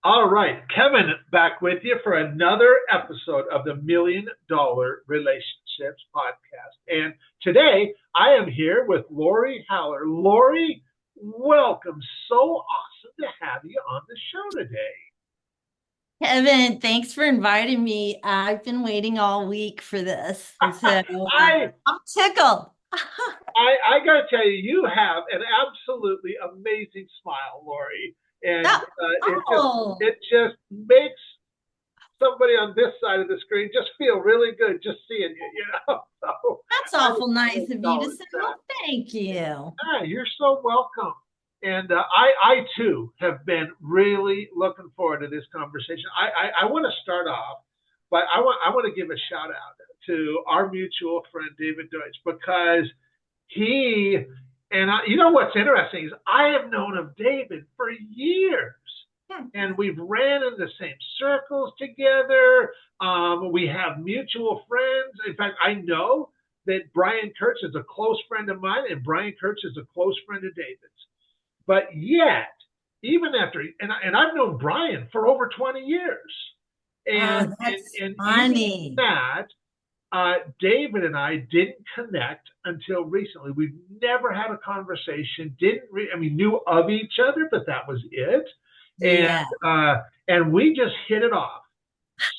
All right, Kevin back with you for another episode of the $1 Million Relationships Podcast. And today I am here with Lori Haller. Lori, welcome. So awesome to have you on the show today. Kevin, thanks for inviting me. I've been waiting all week for this. So I I'm tickled. I got to tell you, you have an absolutely amazing smile, Lori, and Oh, it just oh, it just makes somebody on this side of the screen just feel really good just seeing you, you know. So that's I awful will nice of you to acknowledge say. that. Well, thank you. Yeah, you're so welcome. And I too have been really looking forward to this conversation. I want to start off, but I want to give a shout out to our mutual friend David Deutsch because he you know what's interesting is I have known of David for years, Hmm. and we've ran in the same circles together. We have mutual friends. In fact, I know that Brian Kurtz is a close friend of mine, and Brian Kurtz is a close friend of David's. But yet, even after, and I've known Brian for over 20 years, Oh, and that's even funny. that, David and I didn't connect until recently. We've never had a conversation. I mean, knew of each other, but that was it. And Yeah. and we just hit it off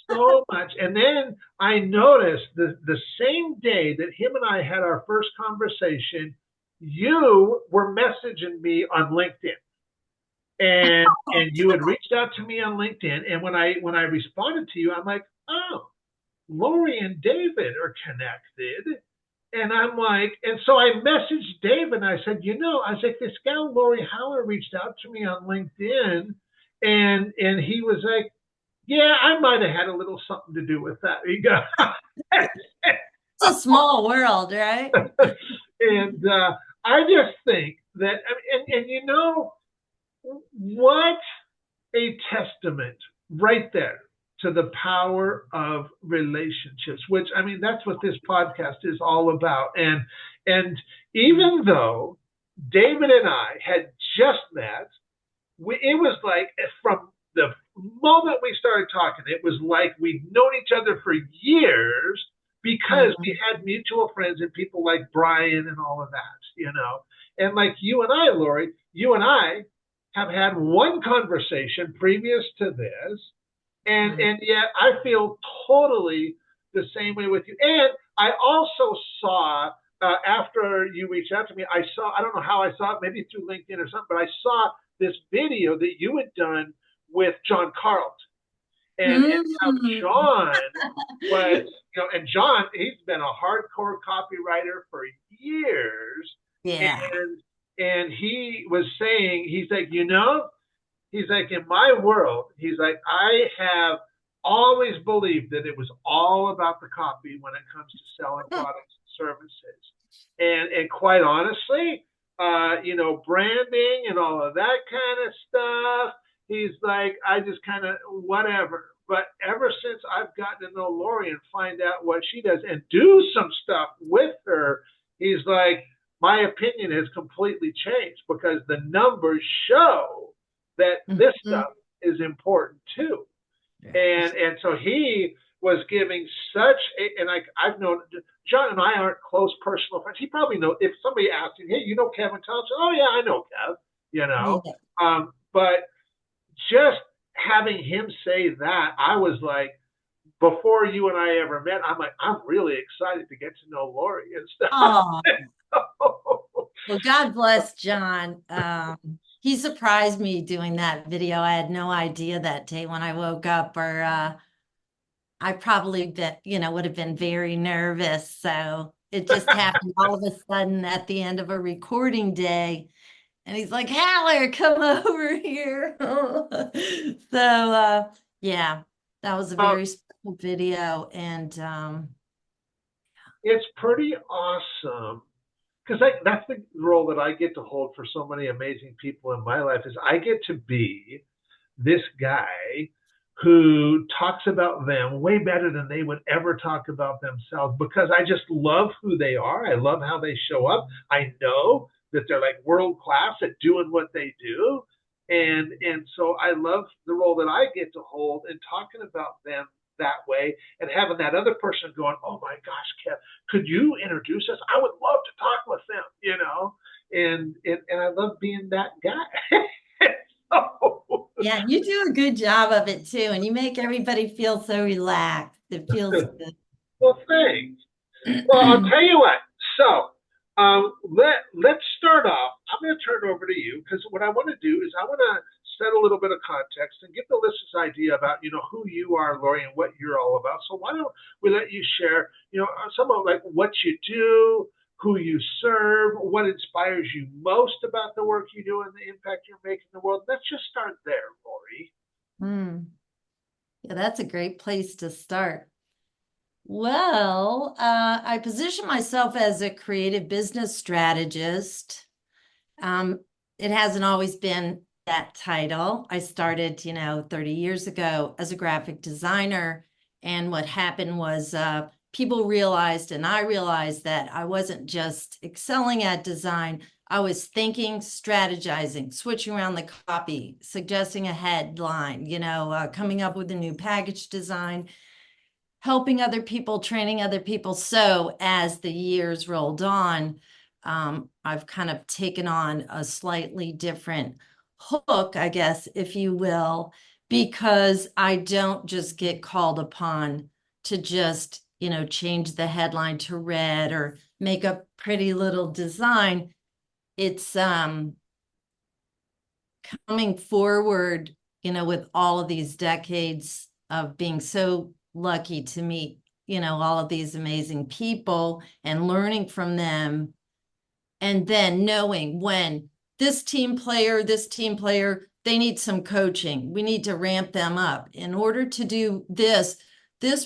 so much. And then I noticed the same day that him and I had our first conversation, you were messaging me on LinkedIn. And you had reached out to me on LinkedIn. And when I responded to you, I'm like, oh, Lori and David are connected. And I'm like, and so I messaged David and I said, I was like, this gal Lori Howler reached out to me on LinkedIn, and he was like, yeah, I might have had a little something to do with that. He got It's a small world, right? and I just think that, and what a testament right there to the power of relationships, which I mean, that's what this podcast is all about. And even though David and I had just met, it was like from the moment we started talking, it was like we'd known each other for years because we Mhm. had mutual friends and people like Brian and all of that. And like you and I, Lori, you and I have had one conversation previous to this, Mhm. and yet I feel totally the same way with you. And I also saw after you reached out to me, I don't know how I saw it, maybe through LinkedIn or something, but I saw this video that you had done with John Carlton, and how Mm. John was, and John, he's been a hardcore copywriter for years, Yeah. and he was saying, he's like, he's like, in my world, he's like, I have always believed that it was all about the copy when it comes to selling products and services. And quite honestly, branding and all of that kind of stuff, he's like, I just kind of whatever. But ever since I've gotten to know Lori and find out what she does and do some stuff with her, he's like, my opinion has completely changed because the numbers show that this Mhm. stuff is important too. Yeah. And so he was giving such a, and I've known John and I aren't close personal friends. He probably knows if somebody asked him, hey, you know Kevin Thompson? Oh yeah, I know Kev, you know. Yeah. But just having him say that, I was like, before you and I ever met, I'm like, I'm really excited to get to know Lori and Oh, stuff. well, God bless John. He surprised me doing that video. I had no idea that day when I woke up, or I probably would have been very nervous. So it just happened all of a sudden at the end of a recording day. And he's like, Haller, come over here. So yeah, that was a um, very special video. And it's pretty awesome because that's the role that I get to hold for so many amazing people in my life is I get to be this guy who talks about them way better than they would ever talk about themselves because I just love who they are. I love how they show up. I know that they're like world class at doing what they do. And so I love the role that I get to hold and talking about them that way, and having that other person going, oh my gosh, Kev, could you introduce us? I would love to talk with them, and I love being that guy. So, Yeah, you do a good job of it too, and you make everybody feel so relaxed. It feels well, thanks. Well, I'll good. tell you what. So, let's start off. I'm going to turn it over to you, because what I want to do is I want to set a little bit of context and give the listeners idea about who you are, Lori, and what you're all about. So why don't we let you share some of like what you do, who you serve, what inspires you most about the work you do, and the impact you're making in the world. Let's just start there, Lori. Hmm. Yeah, that's a great place to start. Well, I position myself as a creative business strategist. Um, it hasn't always been that title. I started, 30 years ago as a graphic designer. And what happened was people realized, and I realized, that I wasn't just excelling at design. I was thinking, strategizing, switching around the copy, suggesting a headline, coming up with a new package design, helping other people, training other people. So as the years rolled on, I've kind of taken on a slightly different hook, I guess, if you will, because I don't just get called upon to just, change the headline to red or make a pretty little design. It's coming forward, with all of these decades of being so lucky to meet, all of these amazing people and learning from them. And then knowing when this team player, they need some coaching. We need to ramp them up. In order to do this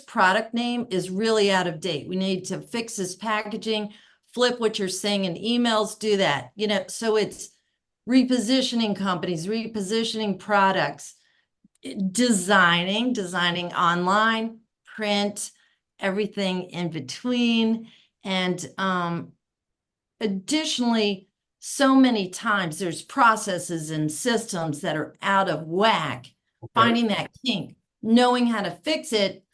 product name is really out of date. We need to fix this packaging, flip what you're saying in emails, do that. So it's repositioning companies, repositioning products, designing online, print, everything in between. And additionally, so many times there's processes and systems that are out of whack, Okay. finding that kink, knowing how to fix it.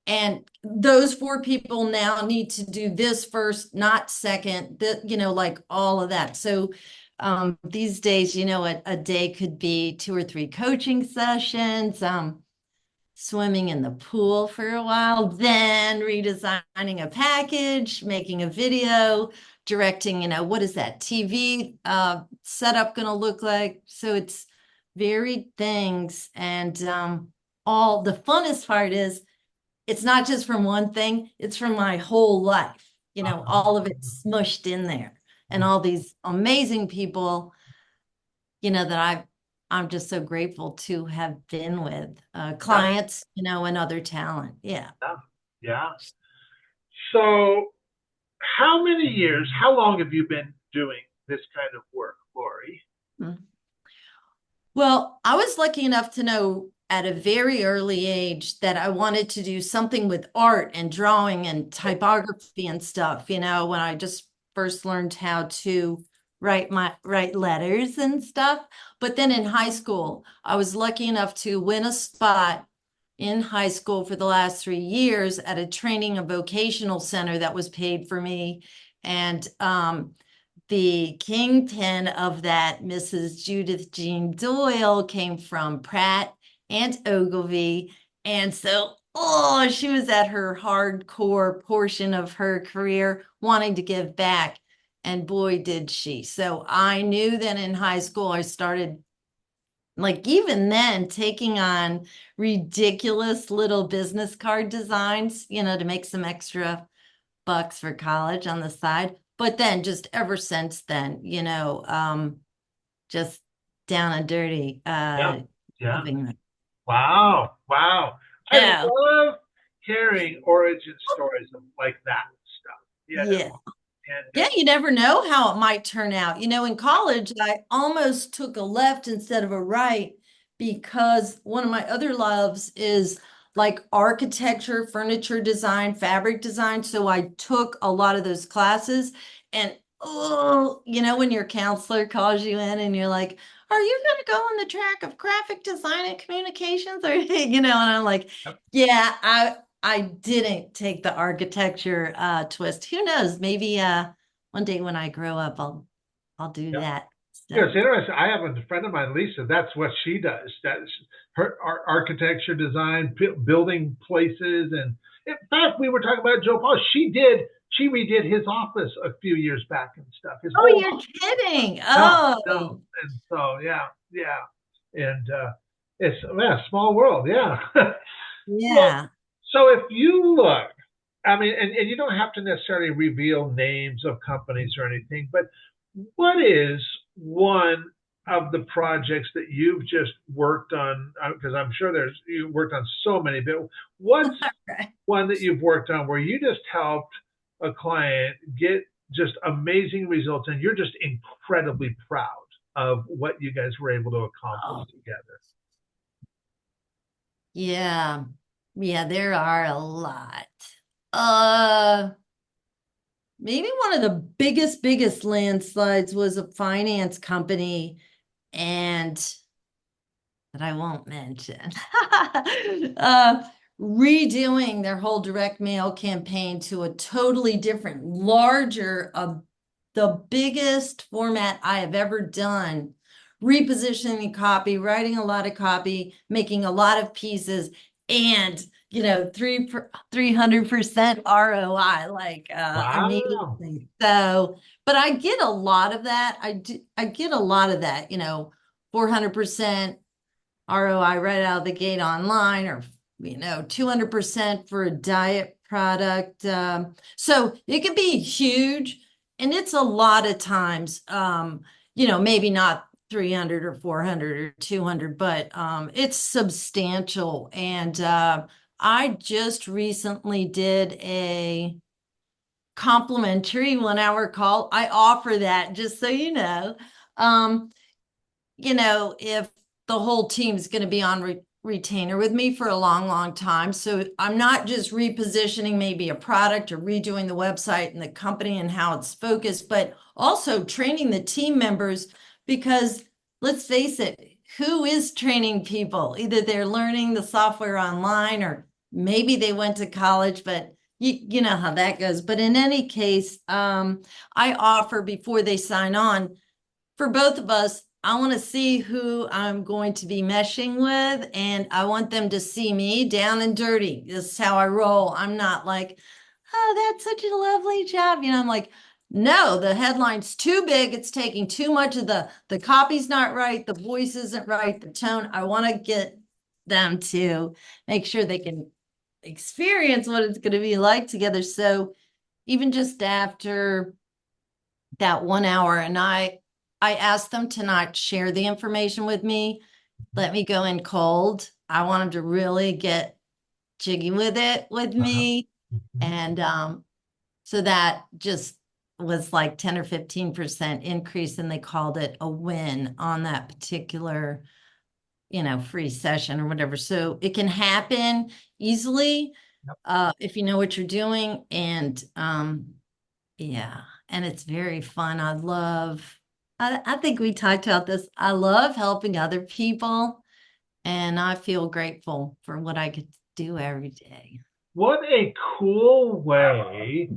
And those four people now need to do this first, not second, like all of that. So these days, a day could be 2 or 3 coaching sessions, swimming in the pool for a while, then redesigning a package, making a video, directing, what is that TV setup going to look like? So it's varied things. And all the funnest part is it's not just from one thing, it's from my whole life, all of it smushed in there. And all these amazing people, that I'm just so grateful to have been with, Yeah. clients, and other talent. Yeah. Yeah. Yeah. So, how long have you been doing this kind of work, Lori? Mm. Well, I was lucky enough to know at a very early age that I wanted to do something with art and drawing and typography and stuff, when I just first learned how to write letters and stuff. But then in high school, I was lucky enough to win a spot in high school for the last 3 years at a training and vocational center that was paid for me. And the kingpin of that, Mrs. Judith Jean Doyle, came from Pratt and Ogilvy. And so, oh, she was at her hardcore portion of her career wanting to give back. And boy, did she. So I knew that in high school, I started, like, even then, taking on ridiculous little business card designs, to make some extra bucks for college on the side. But then just ever since then, just down and dirty, Yeah. Yeah. loving it. Wow. Wow. I Yeah. love hearing origin stories of like that stuff. Yeah. And Yeah, you never know how it might turn out. In college, I almost took a left instead of a right because one of my other loves is like architecture, furniture design, fabric design. So I took a lot of those classes. And oh, when your counselor calls you in and you're like, are you going to go on the track of graphic design and communications? Or, and I'm like, Yep. yeah, I didn't take the architecture twist. Who knows? Maybe one day when I grow up, I'll do Yep. that Yeah, stuff. it's interesting. I have a friend of mine, Lisa. That's what she does. That's her architecture, design, building places, and in fact, we were talking about Joe Paul. She redid his office a few years back and stuff. His Oh, whole you're kidding. no, no, Oh, and so yeah, yeah, and it's yeah, small world, yeah. Well, yeah. so if you look, I mean, and you don't have to necessarily reveal names of companies or anything, but what is one of the projects that you've just worked on? Because I'm sure you worked on so many, but what's Right. one that you've worked on where you just helped a client get just amazing results and you're just incredibly proud of what you guys were able to accomplish Oh, together? yeah. Yeah, there are a lot. Uh, Maybe one of the biggest landslides was a finance company, and that I won't mention. uh, Redoing their whole direct mail campaign to a totally different, larger, the biggest format I have ever done. Repositioning copy, writing a lot of copy, making a lot of pieces, and 300% ROI, like Wow. amazing. So, but I get a lot of that. I get a lot of that, 400% ROI right out of the gate online, or 200% for a diet product. So it can be huge, and it's a lot of times, maybe not 300 or 400 or 200, but it's substantial. And I just recently did a complimentary 1 hour call. I offer that just so you know. Um, if the whole team's going to be on retainer with me for a long time. So I'm not just repositioning maybe a product or redoing the website and the company and how it's focused, but also training the team members, because let's face it, who is training people? Either they're learning the software online, or maybe they went to college, but you know how that goes. But in any case, I offer before they sign on, for both of us, I want to see who I'm going to be meshing with, and I want them to see me down and dirty. This is how I roll. I'm not like, oh, that's such a lovely job. I'm like, no, the headline's too big. It's taking too much of the copy's not right, the voice isn't right, the tone. I want to get them to make sure they can experience what it's going to be like together. So even just after that 1 hour, and I asked them to not share the information with me, let me go in cold. I want them to really get jiggy with it with Uh-huh. me. Mhm. And so that just was like 10 or 15% increase, and they called it a win on that particular, free session or whatever. So it can happen easily Yep. if you know what you're doing. And yeah, and it's very fun. I think we talked about this. I love helping other people, and I feel grateful for what I get to do every day. What a cool way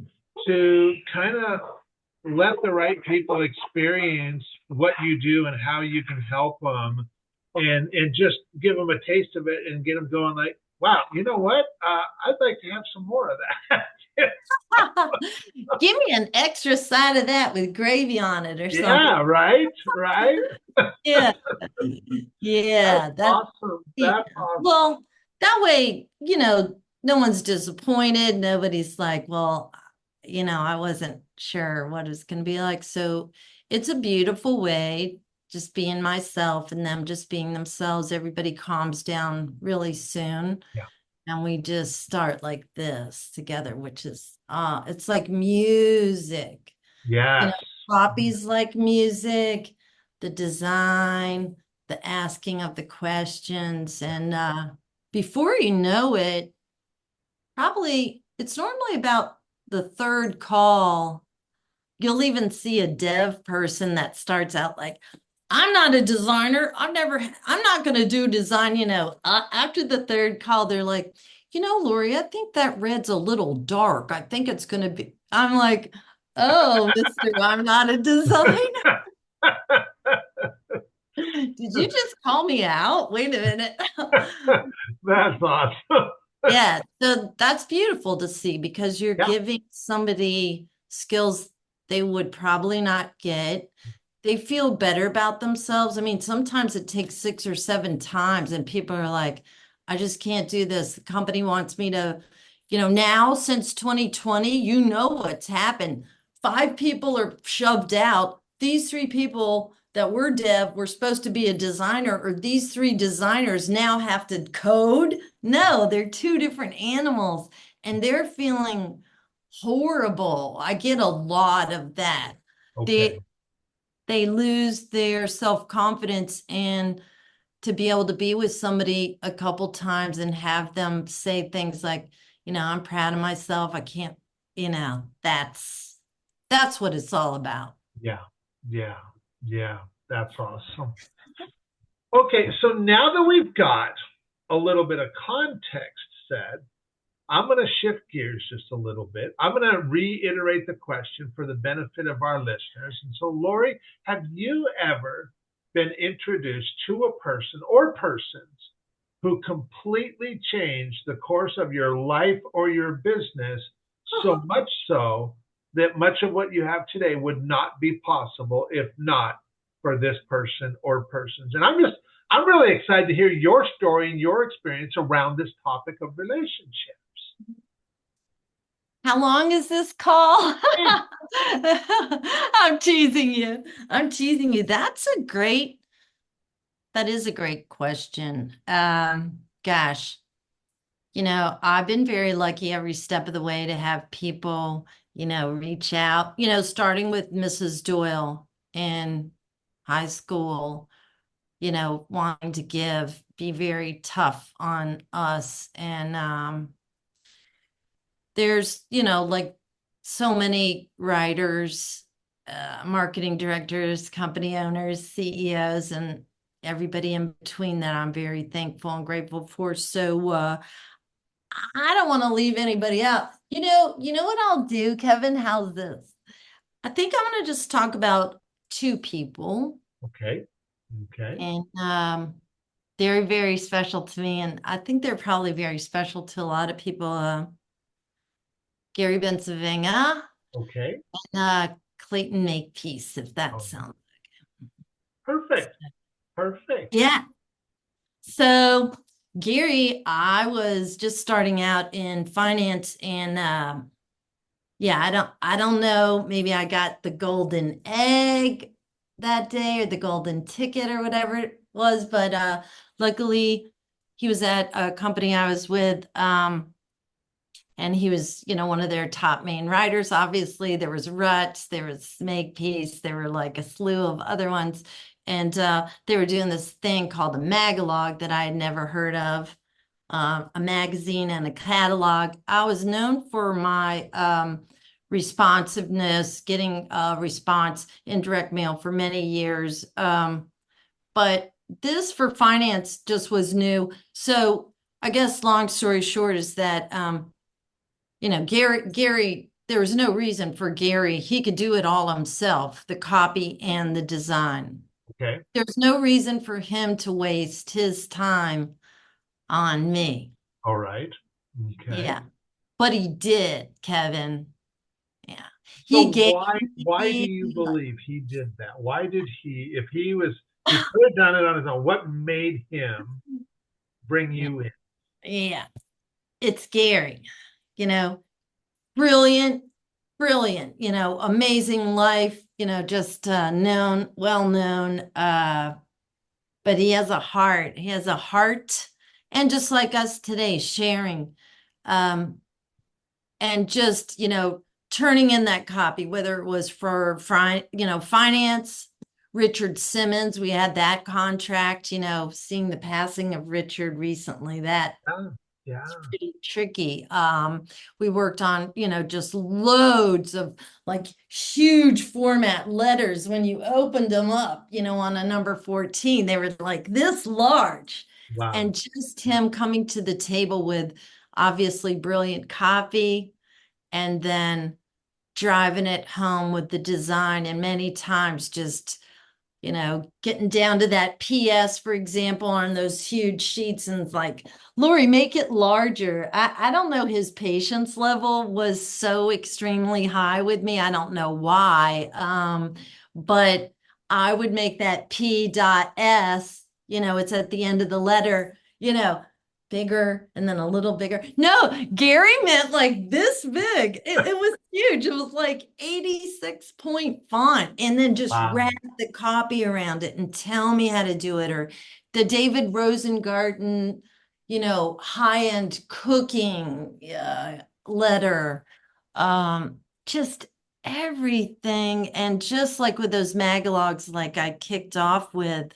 to kind of let the right people experience what you do and how you can help them, and just give them a taste of it and get them going like, wow, you know what? I'd like to have some more of that. Give me an extra side of that with gravy on it or something. Yeah, right, right. Yeah. That's Yeah, awesome. yeah. That's awesome. Well, that way, no one's disappointed. Nobody's like, well, I wasn't sure what it's going to be like. So it's a beautiful way, just being myself and them just being themselves. Everybody calms down really soon. Yeah. And we just start like this together, which is, it's like music. You know, Yes. copies like music, the design, the asking of the questions. And before you know it, probably it's normally about the third call. you'll even see a dev person that starts out like, I'm not a designer. I'm not going to do design. After the third call, they're like, Lori, I think that red's a little dark. I think it's going to be, I'm like, oh, mister, I'm not a designer. Did you just call me out? Wait a minute. That's awesome. Yeah, so that's beautiful to see because you're Yeah. giving somebody skills they would probably not get. They feel better about themselves. I mean, sometimes it takes 6 or 7 times, and people are like, I just can't do this. The company wants me to, now since 2020, what's happened. 5 people are shoved out. These 3 people that were dev were supposed to be a designer, or these 3 designers now have to code. No, they're 2 different animals, and they're feeling horrible. I get a lot of that. Okay. They lose their self-confidence, and to be able to be with somebody a couple times and have them say things like, I'm proud of myself. I can't, that's what it's all about. Yeah. Yeah. Yeah. That's awesome. Okay. So now that we've got a little bit of context set, I'm going to shift gears just a little bit. I'm going to reiterate the question for the benefit of our listeners. And so, Lori, have you ever been introduced to a person or persons who completely changed the course of your life or your business, so much so that much of what you have today would not be possible if not for this person or persons? And I'm really excited to hear your story and your experience around this topic of relationships. How long is this call? Hey, I'm teasing you. I'm teasing you. That is a great question. Gosh, I've been very lucky every step of the way to have people, reach out, starting with Mrs. Doyle in high school, wanting to be very tough on us. And there's, like so many writers, marketing directors, company owners, CEOs, and everybody in between that I'm very thankful and grateful for. So I don't want to leave anybody out. You know what I'll do, Kevin? How's this? I think I'm going to just talk about 2 people, okay. Okay. and they're very special to me, and I think they're probably very special to a lot of people. Gary Bensavinga Okay. and Clayton Makepeace, if that Oh, sounds. perfect. Perfect. Yeah. So Gary, I was just starting out in finance, and yeah, I don't know, maybe I got the golden egg that day or the golden ticket or whatever it was, but luckily he was at a company I was with, and he was, one of their top main writers. Obviously, there was Rut, there was Makepeace, there were like a slew of other ones. And they were doing this thing called a magalog that I had never heard of, a magazine and a catalog. I was known for my responsiveness, getting a response in direct mail for many years. But this for finance just was new. So I guess long story short is that Gary, there was no reason for Gary. He could do it all himself, the copy and the design. Okay. There's no reason for him to waste his time on me. All right. Okay. Yeah. But he did, Kevin. Yeah. So He gave why do me, you believe he did that? Why did he, if he could have done it on his own, what made him bring yeah, you in? yeah, it's Gary, you know, brilliant, brilliant, amazing life, just well known. But he has a heart. He has a heart. And just like us today, sharing, um, and just, turning in that copy, whether it was for, finance, Richard Simmons, we had that contract, seeing the passing of Richard recently, that Yeah. Yeah. Pretty tricky. We worked on, just loads of like huge format letters. When you opened them up, on a number 14, they were like this large. Wow. And just him coming to the table with obviously brilliant copy and then driving it home with the design and many times just getting down to that PS, for example, on those huge sheets and it's like, Lori, make it larger. I don't know. His patience level was so extremely high with me. I don't know why. But I would make that P.S, it's at the end of the letter, bigger and then a little bigger. No, Gary meant like this big. It was huge. It was like 86-point font and then just Wow. wrap the copy around it and tell me how to do it. Or the David Rosengarten, high-end cooking letter. Just everything. And just like with those magalogs, like I kicked off with,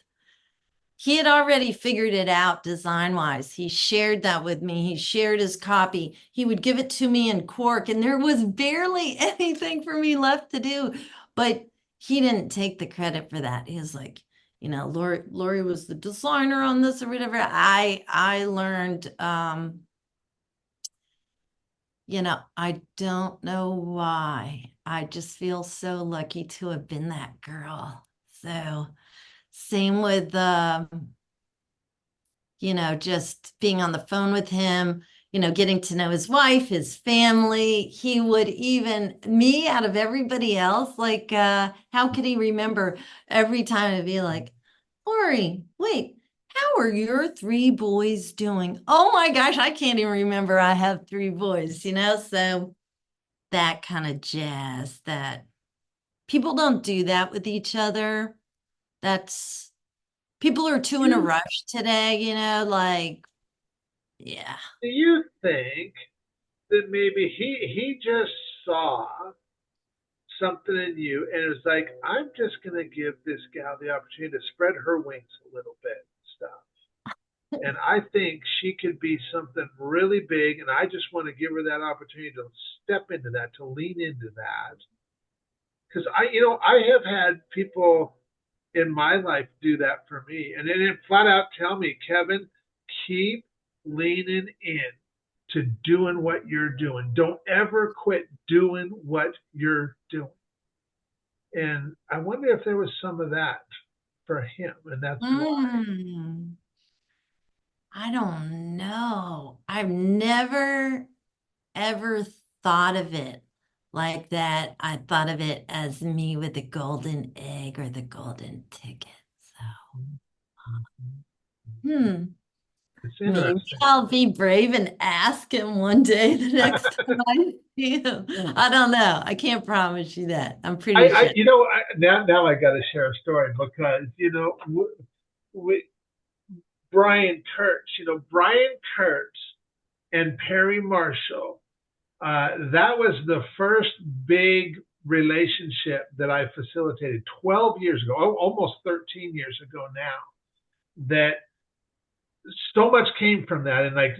he had already figured it out design wise. He shared that with me. He shared his copy. He would give it to me in cork, and there was barely anything for me left to do. But he didn't take the credit for that. He was like, Lori was the designer on this or whatever. I learned I don't know why. I just feel so lucky to have been that girl. So same with just being on the phone with him, getting to know his wife, his family. He would even me out of everybody else, like how could he remember every time to be like, Lori, wait, how are your three boys doing? Oh my gosh, I can't even remember I have three boys, so that kind of jazz that people don't do that with each other. That's people are too in a You, rush today, like, yeah. do you think that maybe he just saw something in you and it was like, I'm just going to give this gal the opportunity to spread her wings a little bit and stuff. And I think she could be something really big. And I just want to give her that opportunity to step into that, to lean into that. Because I have had people in my life do that for me. And then flat out tell me, Kevin, keep leaning in to doing what you're doing. Don't ever quit doing what you're doing. And I wonder if there was some of that for him, and that's why. Mm, I don't know. I've never ever thought of it like that. I thought of it as me with the golden egg or the golden ticket. So, hmm. It's Maybe interesting. I'll be brave and ask him one day the next time I see him. I don't know. I can't promise you that. I'm pretty I shy. now I got to share a story because we, Brian Kurtz, Brian Kurtz and Perry Marshall. That was the first big relationship that I facilitated 12 years ago, almost 13 years ago now. That so much came from that, and like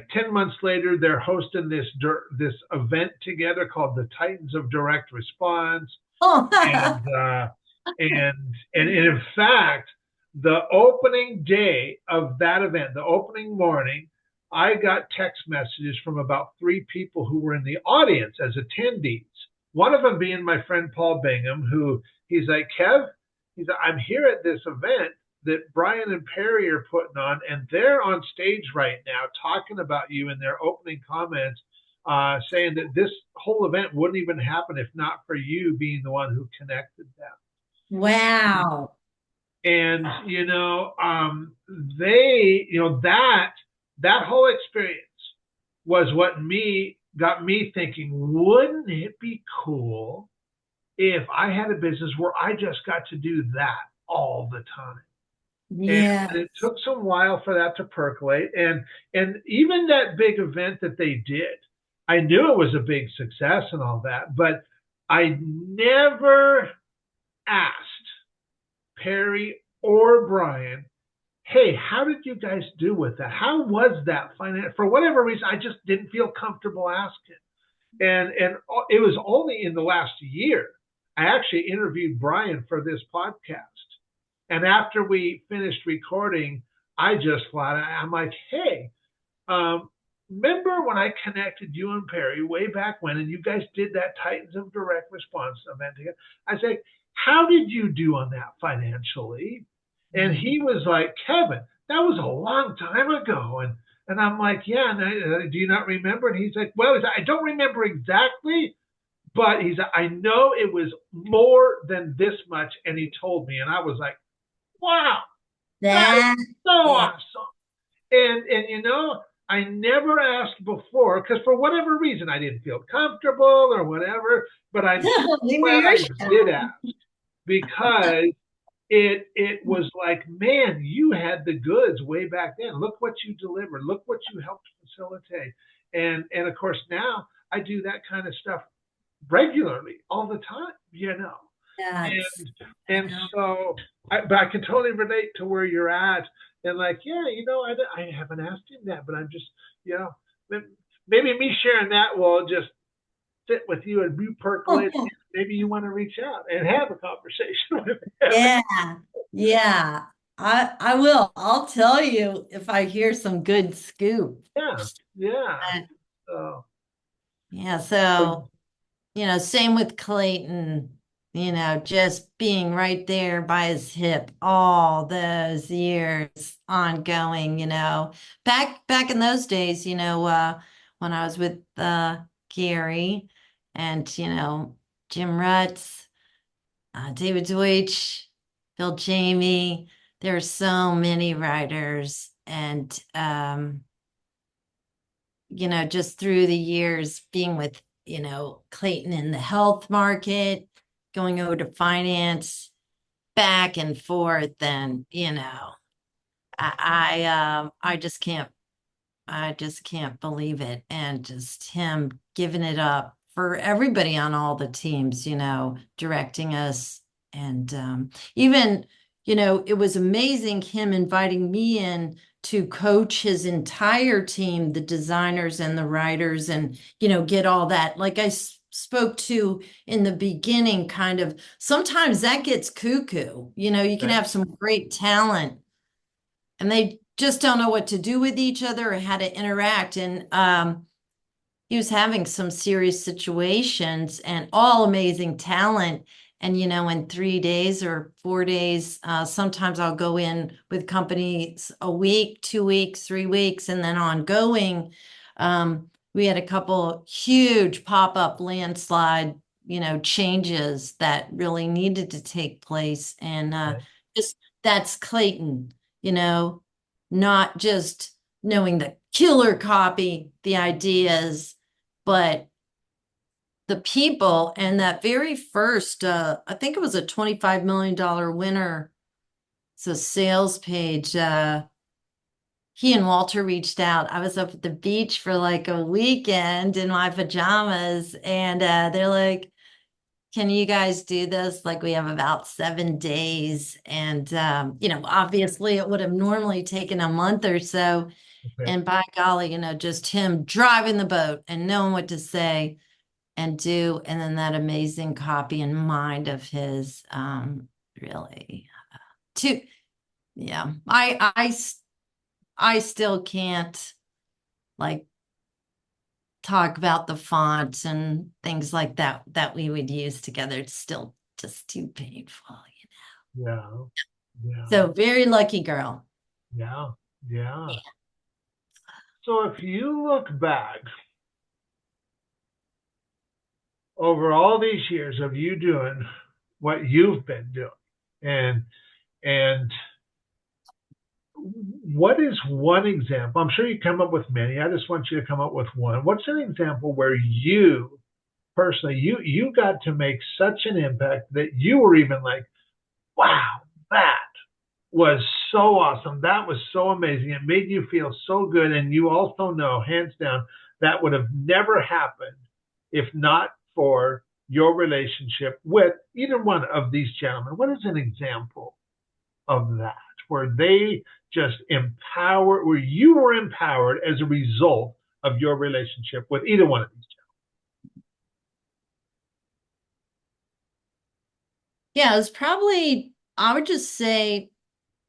10 months later, they're hosting this event together called the Titans of Direct Response, Oh, and and in fact, the opening day of that event, the opening morning, I got text messages from about three people who were in the audience as attendees. One of them being my friend Paul Bingham, who he's like, Kev, he's like, I'm here at this event that Brian and Perry are putting on, and they're on stage right now talking about you in their opening comments, saying that this whole event wouldn't even happen if not for you being the one who connected them. wow. And they, that whole experience was what got me thinking, wouldn't it be cool if I had a business where I just got to do that all the time? And Yeah. it took some while for that to percolate. And even that big event that they did, I knew it was a big success and all that, but I never asked Perry or Brian hey, how did you guys do with that? How was that finance? For whatever reason, I just didn't feel comfortable asking. And it was only in the last year I actually interviewed Brian for this podcast. And after we finished recording, I just flat I'm like, hey, um, remember when I connected you and Perry way back when, and you guys did that Titans of Direct Response event together? I said, how did you do on that financially? And he was like, Kevin, that was a long time ago. And I'm like, yeah. And do you not remember? And he's like, well, I don't remember exactly, but I know it was more than this much. And he told me, and I was like, wow, that is That so is, awesome. And I never asked before because for whatever reason I didn't feel comfortable or whatever. But I'm so maybe glad you're I did shy. ask because it was like, man, you had the goods way back then. Look what you delivered. Look what you helped facilitate. And of course now I do that kind of stuff regularly all the time. That's, And so, but I can totally relate to where you're at. And like, yeah, I haven't asked him that, but I'm just, you know, maybe me sharing that will just sit with you and you percolate. Maybe you want to reach out and have a conversation with him. yeah, yeah. I will. I'll tell you if I hear some good scoop. Yeah, yeah. Uh, So, yeah, so so same with Clayton, just being right there by his hip all those years ongoing, back in those days, when I was with Gary and Jim Rutz, David Deutsch, Bill Jamie, there are so many writers and just through the years being with, Clayton in the health market, going over to finance, back and forth, and I just can't believe it. And just him giving it up for everybody on all the teams, directing us. And even, it was amazing him inviting me in to coach his entire team, the designers and the writers, and, get all that. Like I spoke to in the beginning, kind of sometimes that gets cuckoo. You can right. have some great talent and they just don't know what to do with each other or how to interact. And he was having some serious situations and all amazing talent. And, in 3 days or 4 days, sometimes I'll go in with companies a week, 2 weeks, 3 weeks, and then ongoing. We had a couple huge pop-up landslide, changes that really needed to take place. And Right. just that's Clayton, you know, not just knowing the killer copy, the ideas, but the people. And that very first, I think it was a $25 million winner. It's a sales page. He and Walter reached out. I was up at the beach for like a weekend in my pajamas, and they're like, can you guys do this? Like, we have about 7 days. And, obviously it would have normally taken a month or so. Okay. And by golly, just him driving the boat and knowing what to say and do. And then that amazing copy and mind of his, really, too. Yeah. I still can't like talk about the fonts and things like that we would use together. It's still just too painful. Yeah. Yeah. So very lucky girl. Yeah. Yeah. So if you look back over all these years of you doing what you've been doing, and and what is one example? I'm sure you come up with many. I just want you to come up with one. What's an example where you personally you got to make such an impact that you were even like, wow, that was so awesome. That was so amazing. It made you feel so good. And you also know, hands down, that would have never happened if not for your relationship with either one of these gentlemen. What is an example of that? where they just empower, where you were empowered as a result of your relationship with either one of these? Yeah, it's probably, I would just say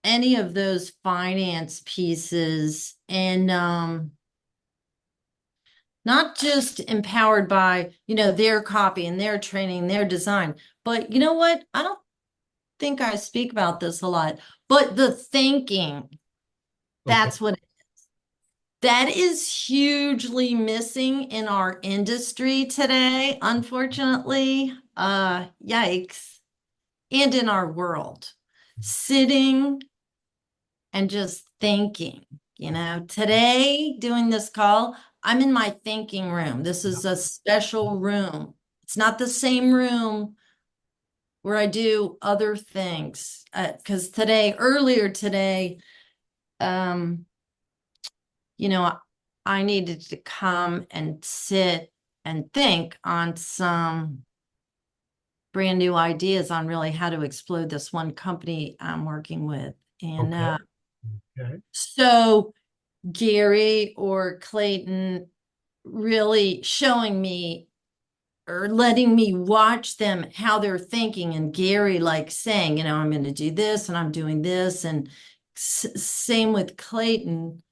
any of those finance pieces and not just empowered by, their copy and their training, their design. But you know what? I don't think I speak about this a lot, but the thinking, Okay. that's what that is hugely missing in our industry today, unfortunately. Yikes. And in our world. Sitting and just thinking. Today doing this call, I'm in my thinking room. This is a special room. It's not the same room where I do other things. Because earlier today, um, you know, I needed to come and sit and think on some brand new ideas on really how to explode this one company I'm working with. And Okay. Okay. so Gary or Clayton really showing me or letting me watch them how they're thinking, and Gary like saying, I'm going to do this and I'm doing this, and same with Clayton.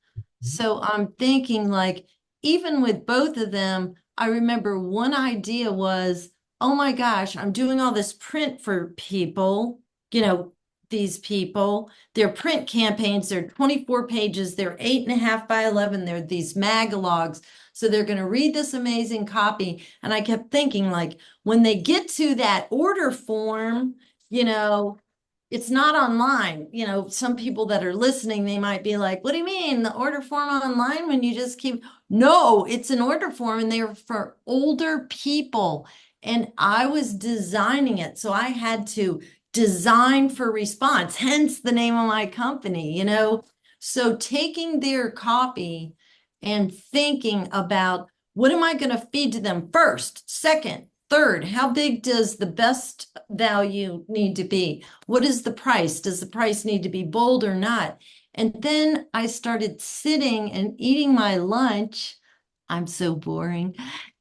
So I'm thinking like, even with both of them, I remember one idea was, oh my gosh, I'm doing all this print for people, you know, these people, their print campaigns, they're 24 pages, they're 8.5 by 11, they're these magalogs. So they're going to read this amazing copy. And I kept thinking, like, when they get to that order form, you know, it's not online. Some people that are listening, they might be like, what do you mean the order form online when you just keep, no, it's an order form and they're for older people. And I was designing it. So I had to design for response, hence the name of my company. So taking their copy and thinking about what am I going to feed to them first, second, third, how big does the best value need to be? What is the price? Does the price need to be bold or not? And then I started sitting and eating my lunch. I'm so boring.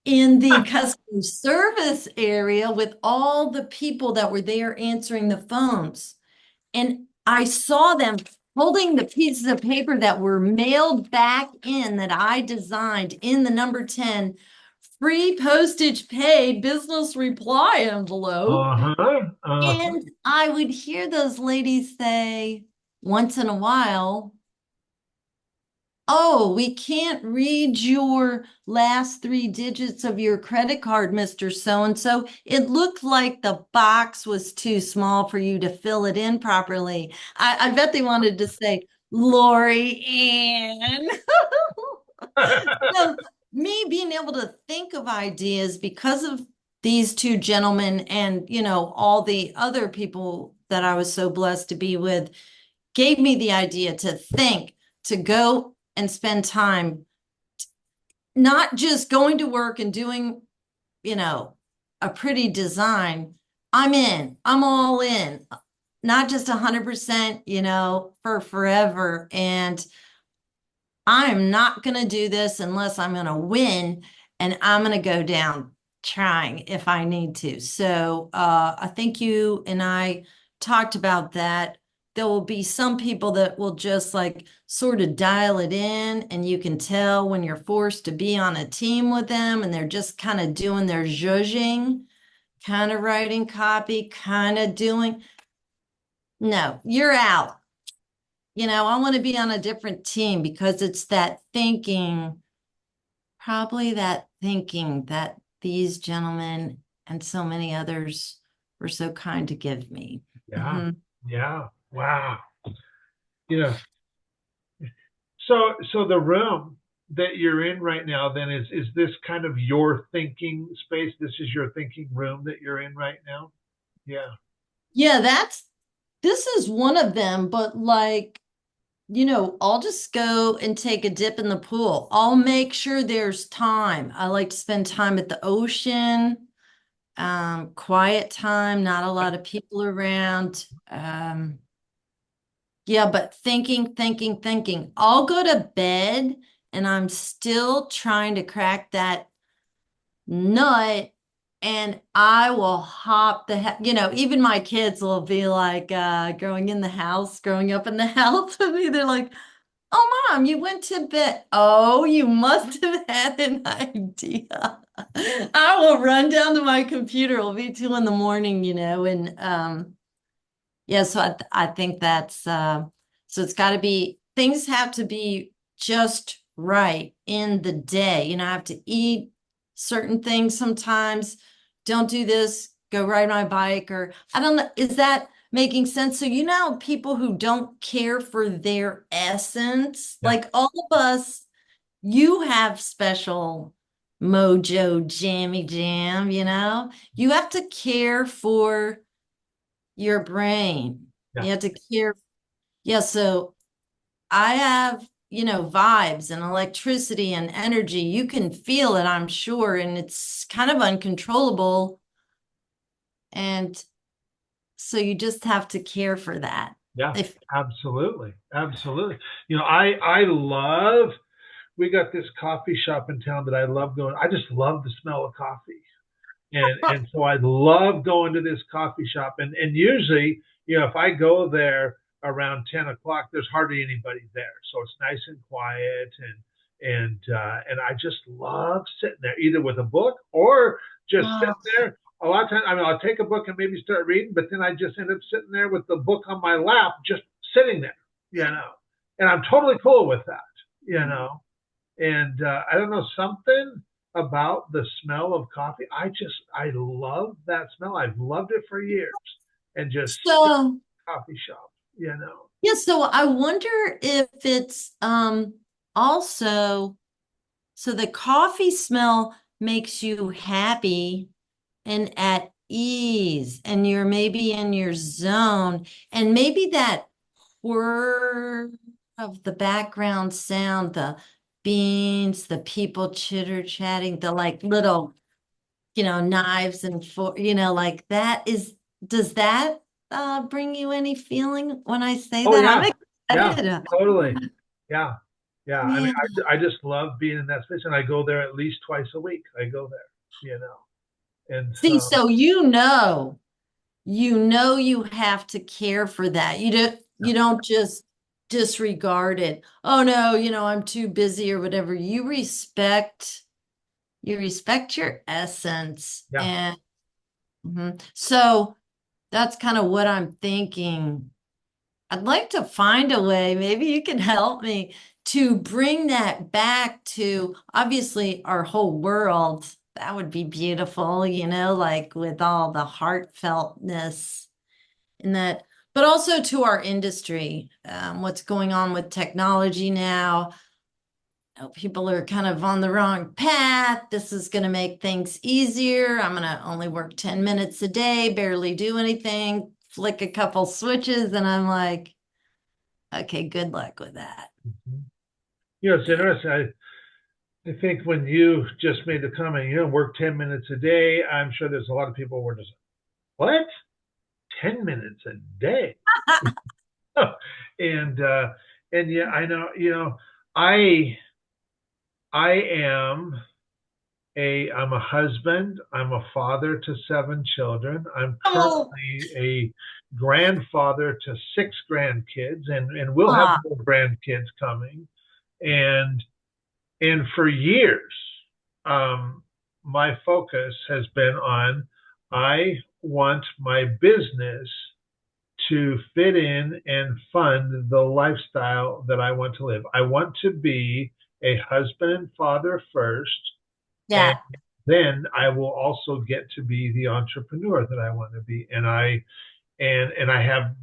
In the customer service area with all the people that were there answering the phones. And I saw them holding the pieces of paper that were mailed back in that I designed in the number 10 free postage paid business reply envelope. Uh-huh. Uh-huh. And I would hear those ladies say once in a while, oh, we can't read your last three digits of your credit card, Mr. So-and-so. It looked like the box was too small for you to fill it in properly. I bet they wanted to say, Lori Ann. So me being able to think of ideas because of these two gentlemen and, all the other people that I was so blessed to be with gave me the idea to think, to go and spend time, not just going to work and doing, you know, a pretty design. I'm all in, not just 100%, for forever. And I'm not going to do this unless I'm going to win, and I'm going to go down trying if I need to. So I think you and I talked about that. There will be some people that will just like sort of dial it in, and you can tell when you're forced to be on a team with them and they're just kind of doing their zhuzhing, kind of writing copy, kind of doing. No, you're out. I want to be on a different team because it's that thinking, probably that thinking that these gentlemen and so many others were so kind to give me. Yeah. Mhm. Yeah. Wow. You know, so the room that you're in right now then is this kind of your thinking space? This is your thinking room that you're in right now? Yeah. Yeah, this is one of them, but like, I'll just go and take a dip in the pool. I'll make sure there's time. I like to spend time at the ocean, quiet time, not a lot of people around. Yeah, but thinking. I'll go to bed and I'm still trying to crack that nut and I will hop even my kids will be like growing up in the house with me. They're like, "Oh, mom, you went to bed. Oh, you must have had an idea." I will run down to my computer. It'll be 2 in the morning, and yeah, so I think that's so it's got to be things have to be just right in the day. I have to eat certain things sometimes. Don't do this, go ride my bike, or I don't know. Is that making sense? So people who don't care for their essence, Yeah, like all of us, you have special mojo jammy jam. You have to care for your brain. yeah, You have to care. Yeah, so I have, vibes and electricity and energy. You can feel it, I'm sure, and it's kind of uncontrollable. And so you just have to care for that. yeah, If absolutely, absolutely. I love. We got this coffee shop in town that I love going. I just love the smell of coffee. And so I love going to this coffee shop. And usually, if I go there around 10 o'clock, there's hardly anybody there, so it's nice and quiet. And I just love sitting there, either with a book or just oh, sitting there. A lot of times, I mean, I'll take a book and maybe start reading, but then I just end up sitting there with the book on my lap, just sitting there, you know. And I'm totally cool with that, you know. And I don't know, something about the smell of coffee. I love that smell. I've loved it for years. And just sit so in a coffee shop, you know. yeah, so I wonder if it's also so the coffee smell makes you happy and at ease, and you're maybe in your zone, and maybe that whir of the background sound, the beans, the people chitter chatting, the like little, knives and like that does that bring you any feeling when I say Oh that? I'm yeah, yeah, excited. totally. Yeah, yeah. I mean, Yeah. I just love being in that space, and I go there at least twice a week. I go there, you know. And See, so, so you have to care for that. You don't just disregard it. Oh no, I'm too busy or whatever. You respect your essence. yeah. And so that's kind of what I'm thinking. I'd like to find a way, maybe you can help me to bring that back to obviously our whole world. That would be beautiful, like with all the heartfeltness in that, but also to our industry, what's going on with technology now. People are kind of on the wrong path. This is going to make things easier. I'm going to only work 10 minutes a day, barely do anything, flick a couple switches, and I'm like, okay, good luck with that. Mhm. It's interesting. I think when you just made the comment, work 10 minutes a day, I'm sure there's a lot of people who were just, what? 10 minutes a day? and and yeah, I know, I I am I'm a husband, I'm a father to 7 children. I'm Oh, currently a grandfather to 6 grandkids, and we'll have ah, more grandkids coming. And and for years, um, my focus has been on I want my business to fit in and fund the lifestyle that I want to live. I want to be a husband and father first, and yeah. then I will also get to be the entrepreneur that I want to be. And I have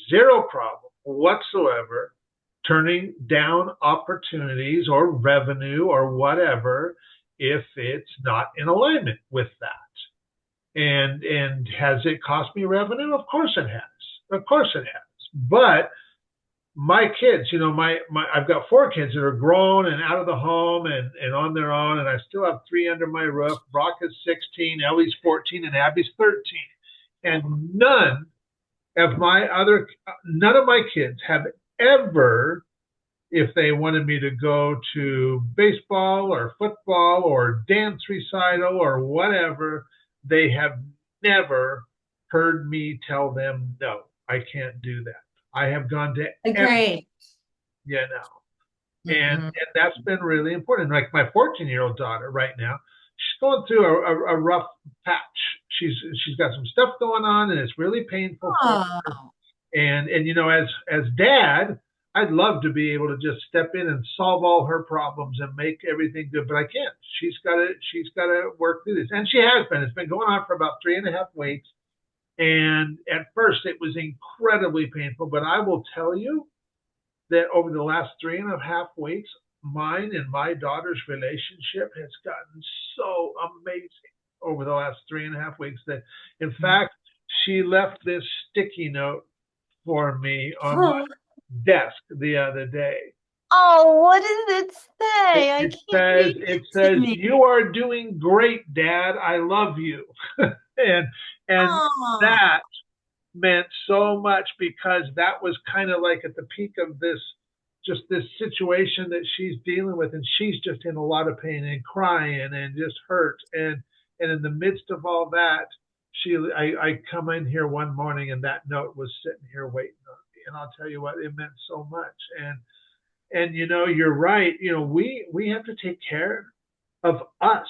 zero problem whatsoever turning down opportunities or revenue or whatever if it's not in alignment with that. And has it cost me revenue? Of course it has. Of course it has. But my kids, my I've got 4 kids that are grown and out of the home and on their own, and I still have 3 under my roof. Brock is 16, Ellie's 14, and Abby's 13. And none If my other, none of my kids have ever, if they wanted me to go to baseball or football or dance recital or whatever, they have never heard me tell them, no, I can't do that. I have gone to every, Agreed. you know, Hmm. and that's been really important. Like my 14-year-old daughter right now, she's going through a rough patch. She's got some stuff going on, and it's really painful for her. Oh, And as dad, I'd love to be able to just step in and solve all her problems and make everything good, but I can't. She's got to work through this, and she has been. It's been going on for about 3.5 weeks, and at first it was incredibly painful. But I will tell you that over the last 3.5 weeks, mine and my daughter's relationship has gotten so amazing over the last 3.5 weeks that, in fact, she left this sticky note for me on my oh, desk the other day. oh, what does it say? I It can't says, read it it to says, me. "You are doing great, Dad. I love you." and and Oh, that meant so much because that was kind of like at the peak of this situation that she's dealing with, and she's just in a lot of pain and crying and just hurt. And in the midst of all that, I come in here one morning and that note was sitting here waiting on me. And I'll tell you what, it meant so much. And you're right. We have to take care of us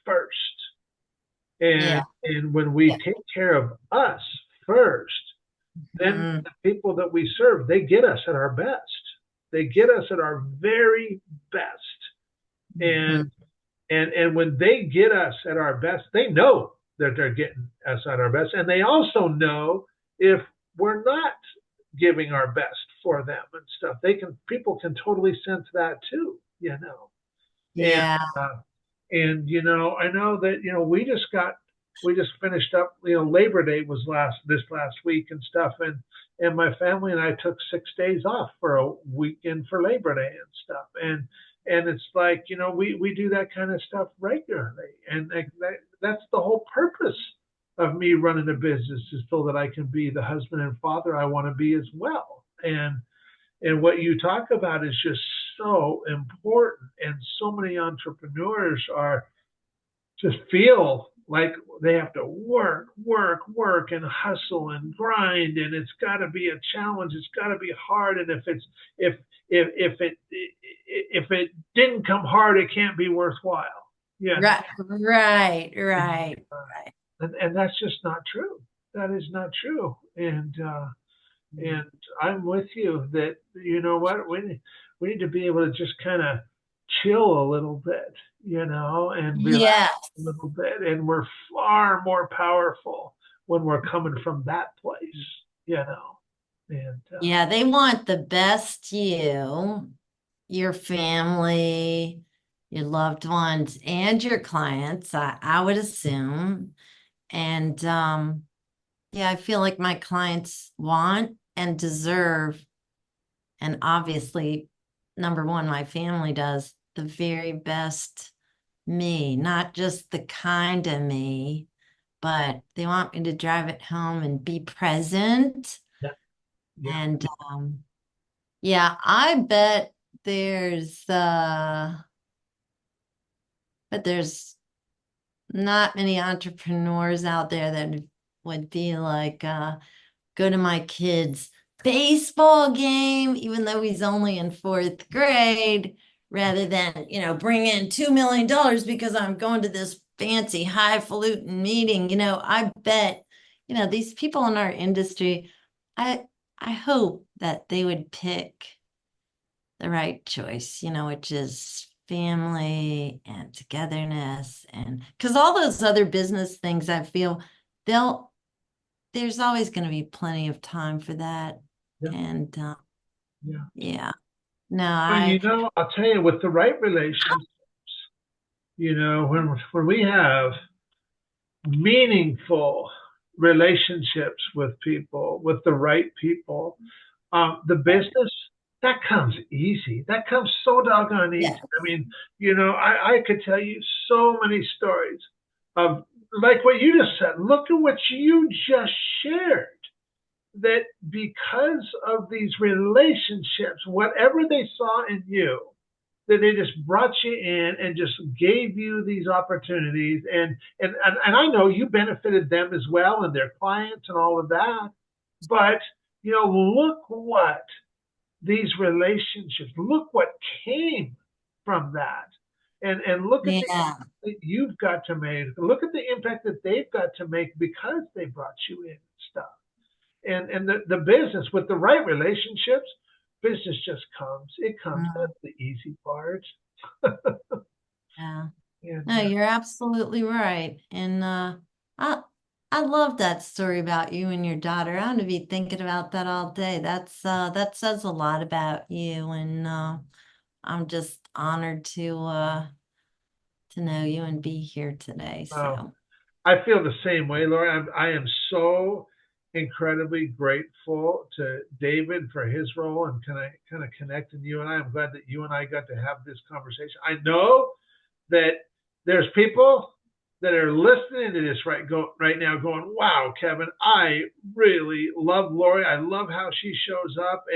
first. yeah. And when we Yeah. take care of us first, then Mhm. the people that we serve, they get us at our best. They get us at our very best. Mhm. And when they get us at our best, they know that they're getting us at our best. And they also know if we're not giving our best for them and stuff. People can totally sense that too. And Yeah. uh, and I know that we just finished up. Labor Day was this last week and stuff, and my family and I took 6 days off for a weekend for Labor Day and stuff, and it's like we do that kind of stuff regularly, and that's the whole purpose of me running a business is so that I can be the husband and father I want to be as well. And what you talk about is just so important. And so many entrepreneurs are just feel like they have to work, work, work, and hustle and grind, and it's got to be a challenge. It's got to be hard. And if it didn't come hard, it can't be worthwhile. Yeah, Right. Right. and, Right. uh, and that's just not true. That is not true. And I'm with you that you know what we need to be able to just kind of chill a little bit, and relax Yes. a little bit, and we're far more powerful when we're coming from that place, and Yeah, they want the best you, your family, your loved ones, and your clients, I would assume. And yeah, I feel like my clients want and deserve, and obviously, number one, my family does the very best me, not just the kind of me, but they want me to drive it home and be present. yeah, yeah, And yeah, I bet there's but there's not many entrepreneurs out there that would be like go to my kid's baseball game, even though he's only in fourth grade, rather than, bring in $2 million because I'm going to this fancy highfalutin meeting. I bet, these people in our industry, I I hope that they would pick the right choice, which is family and togetherness. And because all those other business things, I feel they'll there's always going to be plenty of time for that. yeah, And yeah. yeah, no, Well, I'll tell you, with the right relationships, when we have meaningful relationships with people, with the right people, the business, that comes easy. That comes so doggone easy. yeah, I mean, I could tell you so many stories of like what you just said. Look at what you just shared. that because of these relationships, whatever they saw in you, that they just brought you in and just gave you these opportunities, and I know you benefited them as well and their clients and all of that. But look what these relationships, look what came from that. And look at the Yeah. impact that you've got to make. Look at the impact that they've got to make because they brought you in and stuff. And the business with the right relationships, business just comes. It comes. Mm, That's the easy part. yeah. And No, you're absolutely right. And I I love that story about you and your daughter. I'm gonna be thinking about that all day. That says a lot about you, and I'm just honored to know you and be here today. uh, So, I feel the same way, Laura. I am so incredibly grateful to David for his role and kind of connecting you and I. I'm glad that you and I got to have this conversation. I know that there's people that are listening to this right now going, wow, Kevin, I really love Lori. I love how she shows up.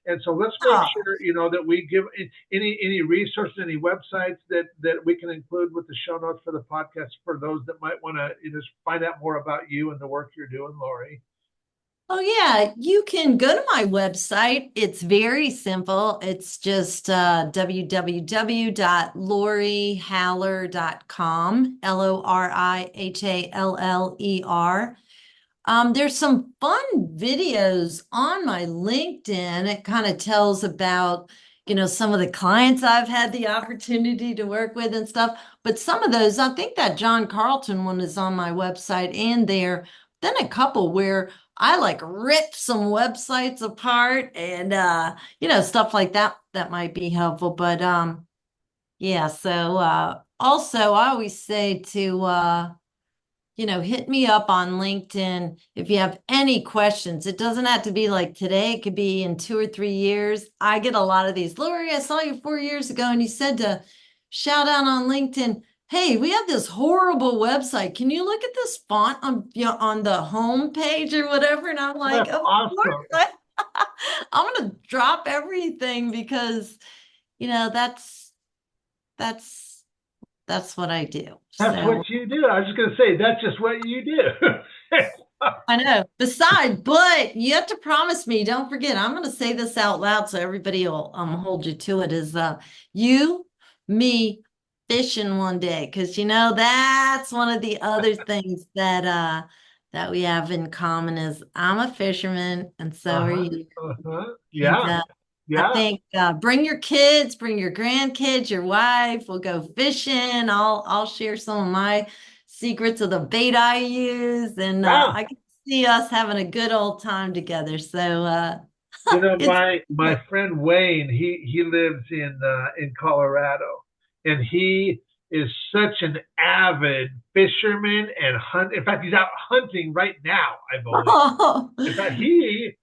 And so let's make oh, sure, that we give any resources, any websites that we can include with the show notes for the podcast for those that might want to just find out more about you and the work you're doing, Lori. oh yeah, you can go to my website. It's very simple. It's just www.lorihaller.com, LoriHaller. There's some fun videos on my LinkedIn. It kind of tells about, some of the clients I've had the opportunity to work with and stuff. But some of those, I think that John Carlton one is on my website and there. Then a couple where I like rip some websites apart and stuff like that that might be helpful. But yeah, so also I always say to hit me up on LinkedIn if you have any questions. It doesn't have to be like today, it could be in 2 or 3 years. I get a lot of these. Lori, I saw you 4 years ago and you said to shout out on LinkedIn, hey, we have this horrible website. Can you look at this font on the home page or whatever? And I'm Well, like, that's of awesome. course. I'm gonna drop everything because that's that's what I do. That's what So you do. I was just going to say, that's just what you do. I know. Besides, but you have to promise me, don't forget, I'm going to say this out loud so everybody will hold you to it is you, me fishing one day because that's one of the other things that we have in common is I'm a fisherman and so are Uh-huh. you. Uh-huh. And Yeah. I Yeah. think bring your kids, bring your grandkids, your wife. We'll go fishing. I'll share some of my secrets of the bait I use, and Yeah. I can see us having a good old time together. So it's My friend Wayne, he lives in Colorado, and he is such an avid fisherman and hunt. In fact, he's out hunting right now, I believe. oh, In fact, he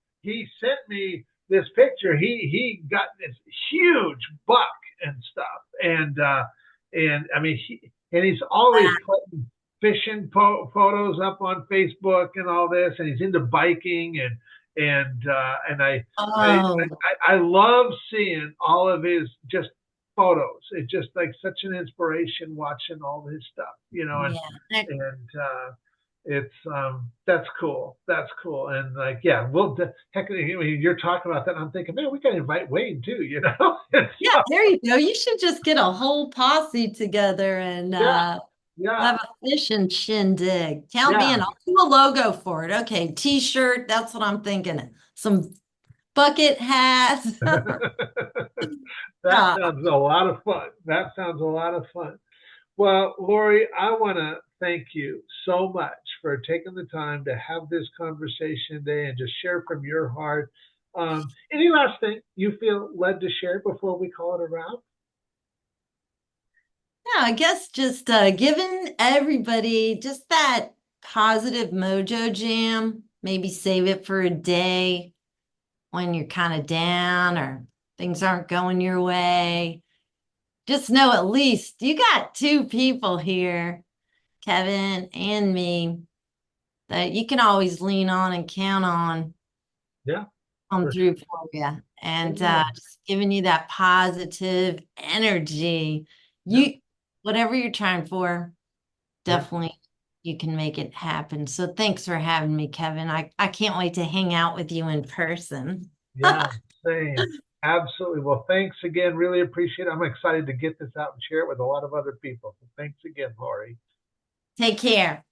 sent me this picture. He got this huge buck and stuff, and I mean he's always putting fishing photos up on Facebook and all this, and he's into biking and I, oh, I love seeing all of his just photos. It's just like such an inspiration watching all his stuff, yeah. and it's that's cool. That's cool. And like, yeah, heck, you're talking about that. And I'm thinking, man, we got to invite Wayne too, And Yeah, so, there you go. You should just get a whole posse together and yeah, we'll yeah, have a fishing shindig. Count me yeah. in. I'll do a logo for it. Okay, t-shirt. That's what I'm thinking. Some bucket hats. That Ah, sounds a lot of fun. That sounds a lot of fun. Well, Lori, I want to thank you so much for taking the time to have this conversation today and just share from your heart. Any last thing you feel led to share before we call it a wrap? yeah, I guess just giving everybody just that positive mojo jam. Maybe save it for a day when you're kind of down or things aren't going your way. Just know at least you got two people here, Kevin and me, that you can always lean on and count on. Yeah, come for through for you and sure. just giving you that positive energy. Yeah, You, whatever you're trying for, yeah, definitely you can make it happen. So thanks for having me, Kevin. I can't wait to hang out with you in person. yeah, same. Absolutely. Well, thanks again. Really appreciate it. I'm excited to get this out and share it with a lot of other people. So thanks again, Lori. Take care.